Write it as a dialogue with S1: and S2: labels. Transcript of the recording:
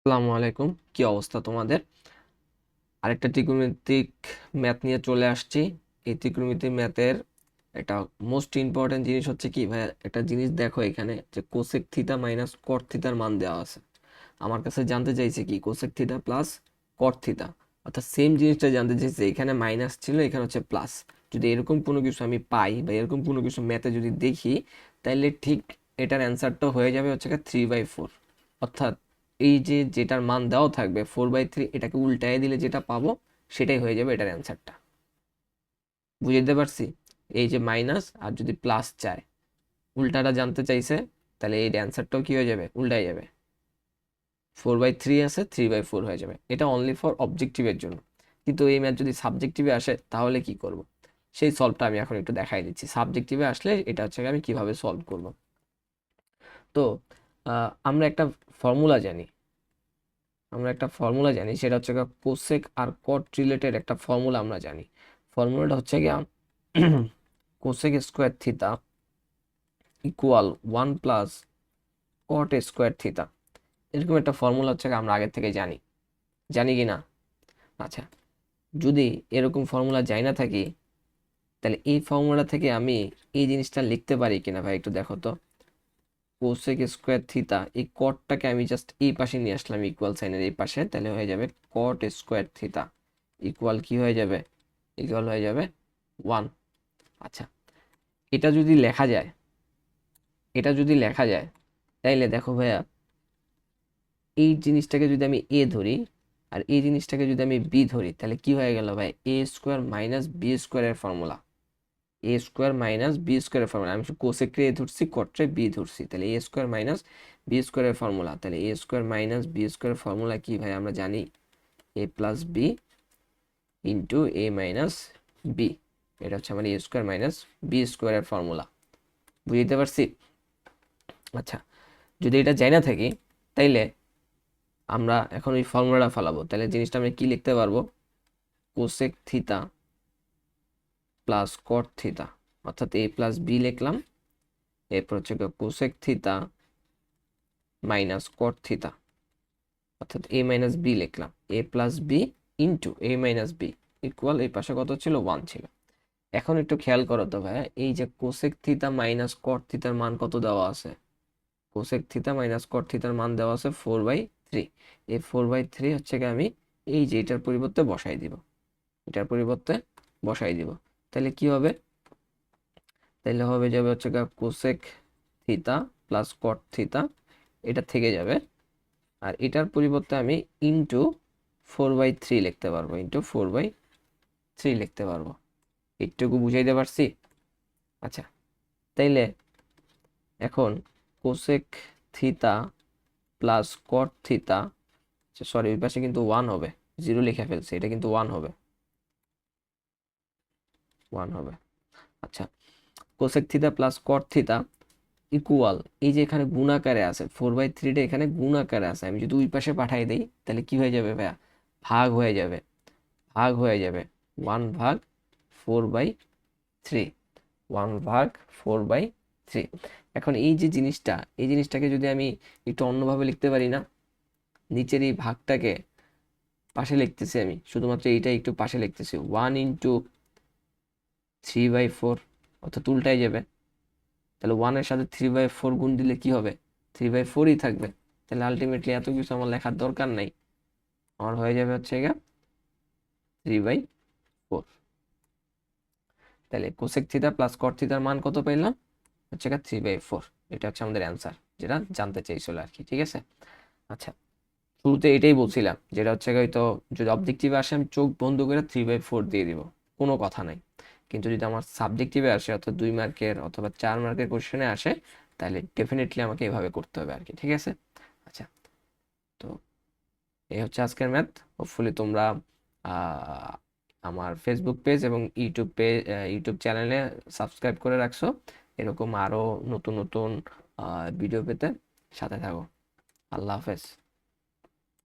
S1: আসসালামু আলাইকুম, কি অবস্থা তোমাদের? আরেকটা ত্রিকোণমিতিক ম্যাথ নিয়ে চলে আসছি। এই ত্রিকোণমিতিক ম্যাথের একটা মোস্ট ইম্পর্টেন্ট জিনিস হচ্ছে কি ভাই, একটা জিনিস দেখো এখানে যে কোসেক থিটা মাইনাস কট থিটার মান দেওয়া আছে। আমার কাছে জানতে চাইছে কি cosec theta plus cot theta, অর্থাৎ সেম জিনিসটা জানতে চাইছে। এখানে মাইনাস ছিল, এখানে হচ্ছে প্লাস। যদি এরকম কোনো কিছু আমি পাই বা এরকম কোনো কিছু ম্যাথে যদি দেখি, তাহলে ঠিক এটার অ্যান্সারটা হয়ে যাবে হচ্ছে 3/4। অর্থাৎ এই যে যেটার মান দেওয়া থাকবে 4/3, এটাকে উল্টায় দিলে যেটা পাবো সেটাই হয়ে যাবে এটার অ্যান্সারটা। বুঝতে পারছি? এই যে মাইনাস আর যদি প্লাস চায়, উল্টাটা জানতে চাইছে, তাহলে এই অ্যান্সারটাও কি হয়ে যাবে, উল্টাই যাবে। 4/3 আছে, 3/4 হয়ে যাবে। এটা অনলি ফর অবজেক্টিভের জন্য। কিন্তু এই ম্যাথ যদি সাবজেক্টিভে আসে তাহলে কি করব, সেই সলভটা আমি এখন একটু দেখাই দিচ্ছি। সাবজেক্টিভে আসলে এটা হচ্ছে আমি কিভাবে সলভ করব। তো আমরা একটা ফর্মুলা জানি, সেটা হচ্ছে কোসেক আর কট রিলেটেড একটা ফর্মুলা আমরা জানি। ফর্মুলাটা হচ্ছে গিয়া cosec square theta equal 1 + cot square theta. এরকম একটা ফর্মুলা হচ্ছে আমরা আগে থেকে জানি, জানি কি না? আচ্ছা, যদি এরকম ফর্মুলা জানি না থাকি, তাহলে এই ফর্মুলা থেকে আমি এই জিনিসটা লিখতে পারি কিনা ভাই, একটু দেখো তো। কোসেক স্কোয়ার থিতা, এই কটটাকে আমি জাস্ট এই পাশে নিয়ে আসলাম, ইকুয়াল সাইনের এই পাশে, তাহলে হয়ে যাবে কট স্কোয়ার থিতা ইকুয়াল কি হয়ে যাবে, ইকুয়াল হয়ে যাবে 1। আচ্ছা, এটা যদি লেখা যায়, এটা যদি লেখা যায় তাইলে দেখো ভাইয়া, এই জিনিসটাকে যদি আমি এ ধরি আর এই জিনিসটাকে যদি আমি বি ধরি, তাহলে কি হয়ে গেল ভাই, এ স্কোয়ার মাইনাস বি স্কোয়ারের ফর্মুলা। এ স্কোয়ার মাইনাস বি স্কোয়ারের ফর্মুলা, আমি কোসেককে এ ধরছি, কটরে বি ধরছি, তাহলে এ স্কোয়ার মাইনাস বি স্কোয়ারের ফর্মুলা। তাহলে এ স্কোয়ার মাইনাস বি স্কোয়ারের ফর্মুলা কি ভাই, আমরা জানি এ প্লাস বি ইন্টু এ মাইনাস বি। এটা হচ্ছে আমার এ স্কোয়ার মাইনাস বি স্কোয়ারের ফর্মুলা। বুঝতে পারছি? আচ্ছা, যদি এটা জানি না থাকি, তাইলে আমরা এখন ওই ফর্মুলাটা ফেলাবো। তাহলে জিনিসটা আমরা কি লিখতে পারবো, কোসেক থিতা প্লাস কট থিতা, অর্থাৎ এ প্লাস বি লিখলাম। এরপর হচ্ছে কোসেক থিতা মাইনাস কট থিতা, অর্থাৎ এ মাইনাস বি লিখলাম। এ প্লাস বি ইন্টু এ মাইনাস বি ইকুয়াল, এই পাশে কত ছিল, 1 ছিল। এখন একটু খেয়াল করো তো ভাইয়া, এই যে কোসেক থিতা মাইনাস কট থিতার মান কত দেওয়া আছে, কোসেক থিতা মাইনাস কট থিতার মান দেওয়া আছে 4/3। এই 4/3 হচ্ছে কি আমি এই যে এটার পরিবর্তে বসাই দিব, এটার পরিবর্তে বসাই দিব। তাহলে কি হবে, তাহলে হবে যাবে হচ্ছে কোসেক থিতা প্লাস কট থিতা, এটা থেকে যাবে। আর এটার পরিবর্তে আমি ইন্টু 4/3 লিখতে পারবো, ইন্টু 4/3 লিখতে পারবো। এইটুকু বুঝাইতে পারছি? আচ্ছা, তাইলে এখন কোসেক থিতা প্লাস কট থিতা, সরি ওই পাশে কিন্তু 1 হবে, 0 লিখে ফেলছে, এটা কিন্তু 1 হবে, 1 হবে। আচ্ছা, cosec theta plus cot theta equal, এই যে এখানে গুণাকারে আছে 4/3টা, এখানে গুণাকারে আছে, আমি যদি ওই পাশে পাঠাই দেই তাহলে কি হয়ে যাবে ভাইয়া, ভাগ হয়ে যাবে, ভাগ হয়ে যাবে। 1/4/3, 1/4/3। এখন এই যে জিনিসটা, এই জিনিসটাকে যদি আমি একটু অন্যভাবে লিখতে পারি না, নিচের এই ভাগটাকে পাশে লিখতেছি, আমি শুধুমাত্র এইটা একটু পাশে লিখতেছি, 1/3/4, অর্থাৎ উল্টাই যাবে। তাহলে 1-এর সাথে 3/4 গুণ দিলে কি হবে, 3/4ই থাকবে। তাহলে আলটিমেটলি এত কিছু আমার লেখার দরকার নাই, আমার হয়ে যাবে হচ্ছে গিয়ে 3/4। তাহলে কোসেক থিটা প্লাস কট থিটার মান কত পেলাম, হচ্ছে 3/4। এটা হচ্ছে আমাদের অ্যান্সার, যেটা জানতে চাইছিল আর কি। ঠিক আছে? আচ্ছা, শুরুতে এটাই বলছিলাম, যেটা হচ্ছে হয়তো যদি অবজেক্টিভে আসে আমি চোখ বন্ধ করে 3/4 দিয়ে দিব, কোনো কথা নাই। কিন্তু যদি আমার সাবজেক্টিভে আসে, অর্থাৎ 2 মার্কের অথবা 4 মার্কের কোশ্চেনে আসে, তাহলে ডেফিনেটলি আমাকে এভাবে করতে হবে আর কি। ঠিক আছে? আচ্ছা, তো এই হচ্ছে আজকের ম্যাথ। হোপফুলি তোমরা আহ, আমার ফেসবুক পেজ এবং ইউটিউব চ্যানেলে সাবস্ক্রাইব করে রাখছো, এরকম আরো নতুন নতুন ভিডিও পেতে সাথে থাকো। আল্লাহ হাফেজ।